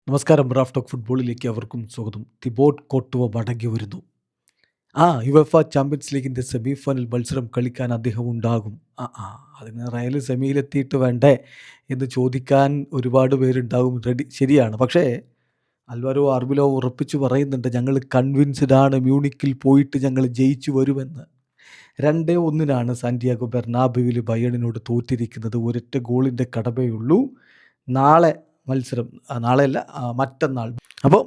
നമസ്കാരം. Raf talk ഫുട്ബോളിലേക്ക് അവർക്കും സ്വാഗതം. തിബോട്ട് കോർട്ടുവ മടങ്ങി വരുന്നു. യുവേഫ ചാമ്പ്യൻസ് ലീഗിൻ്റെ സെമി ഫൈനൽ മത്സരം കളിക്കാൻ അദ്ദേഹം ഉണ്ടാകും. അതിന് റയൽ സെമിയിലെത്തിയിട്ട് വേണ്ടേ എന്ന് ചോദിക്കാൻ ഒരുപാട് പേരുണ്ടാകും. റെഡി, ശരിയാണ്. പക്ഷേ അൽവാരോ അർബിലോ ഉറപ്പിച്ചു പറയുന്നുണ്ട്, ഞങ്ങൾ കൺവിൻസ്ഡ് ആണ്, മ്യൂണിക്കിൽ പോയിട്ട് ഞങ്ങൾ ജയിച്ചു വരുമെന്ന്. 2-1 സാന്റിയാഗോ ബെർണാബുവിൽ ബയേണിനോട് തോറ്റിരിക്കുന്നത്. ഒരൊറ്റ ഗോളിൻ്റെ കടമയുള്ളൂ. നാളെ മത്സരം, നാളെയല്ല, മറ്റന്നാൾ. അപ്പോൾ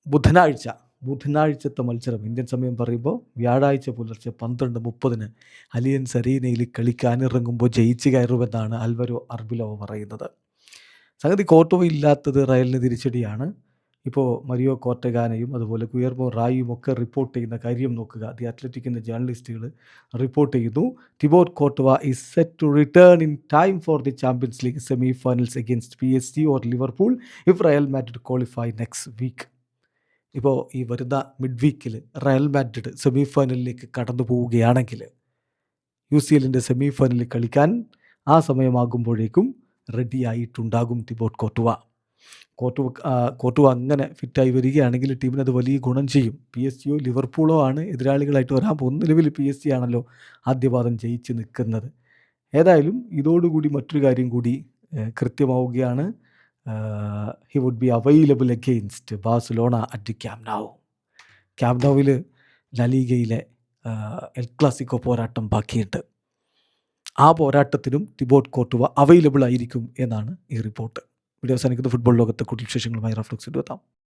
ബുധനാഴ്ചത്തെ മത്സരം ഇന്ത്യൻ സമയം പറയുമ്പോൾ വ്യാഴാഴ്ച പുലർച്ചെ 12:30 അലിയൻസ് അരീനയിൽ കളിക്കാനിറങ്ങുമ്പോൾ ജയിച്ച് കയറുമെന്നാണ് അൽവരോ അർബിലോ പറയുന്നത്. സംഗതി കോർട്ടോവ ഇല്ലാത്തത് റയലിന് തിരിച്ചടിയാണ്. ഇപ്പോൾ മരിയോ കോർട്ടഗാനയും അതുപോലെ ഗുയർമോ റായും ഒക്കെ റിപ്പോർട്ട് ചെയ്യുന്ന കാര്യം നോക്കുക. ദി അത്ലറ്റിക്കിൻ്റെ ജേർണലിസ്റ്റുകൾ റിപ്പോർട്ട് ചെയ്യുന്നു, Thibaut Courtois is set to return in time for the Champions League semi finals against PSG or Liverpool if Real Madrid qualify next week. ഇപ്പോൾ ഈ വരുന്ന മിഡ് വീക്കിൽ റയൽ മാഡ്രിഡ് സെമി ഫൈനലിലേക്ക് കടന്നു പോവുകയാണെങ്കിൽ UCLൻ്റെ സെമി ഫൈനലിൽ കളിക്കാൻ ആ സമയമാകുമ്പോഴേക്കും റെഡിയായിട്ടുണ്ടാകും തിബോട്ട് കോർട്ടുവ അങ്ങനെ ഫിറ്റായി വരികയാണെങ്കിൽ ടീമിന് അത് വലിയ ഗുണം ചെയ്യും. PSG ലിവർപൂളോ ആണ് എതിരാളികളായിട്ട് വരാൻ പോകുന്നത്. നിലവിൽ PSG ആണല്ലോ ആദ്യപാദം ജയിച്ച് നിൽക്കുന്നത്. ഏതായാലും ഇതോടുകൂടി മറ്റൊരു കാര്യം കൂടി കൃത്യമാവുകയാണ്. He would be available against Barcelona at Camp നൗവിൽ ലലീഗയിലെ എൽ ക്ലാസിക്കോ പോരാട്ടം ബാക്കിയുണ്ട്. ആ പോരാട്ടത്തിനും തിബോട്ട് കോർട്ടുവ അവൈലബിൾ ആയിരിക്കും എന്നാണ് ഈ റിപ്പോർട്ട്. വീഡിയോ അവസാനിക്കുന്ന ഫുട്ബോൾ ലോകത്തെ കൂടുതൽ വിശേഷങ്ങളുമായി റാഫ് ടോക്സിൽ എത്താം.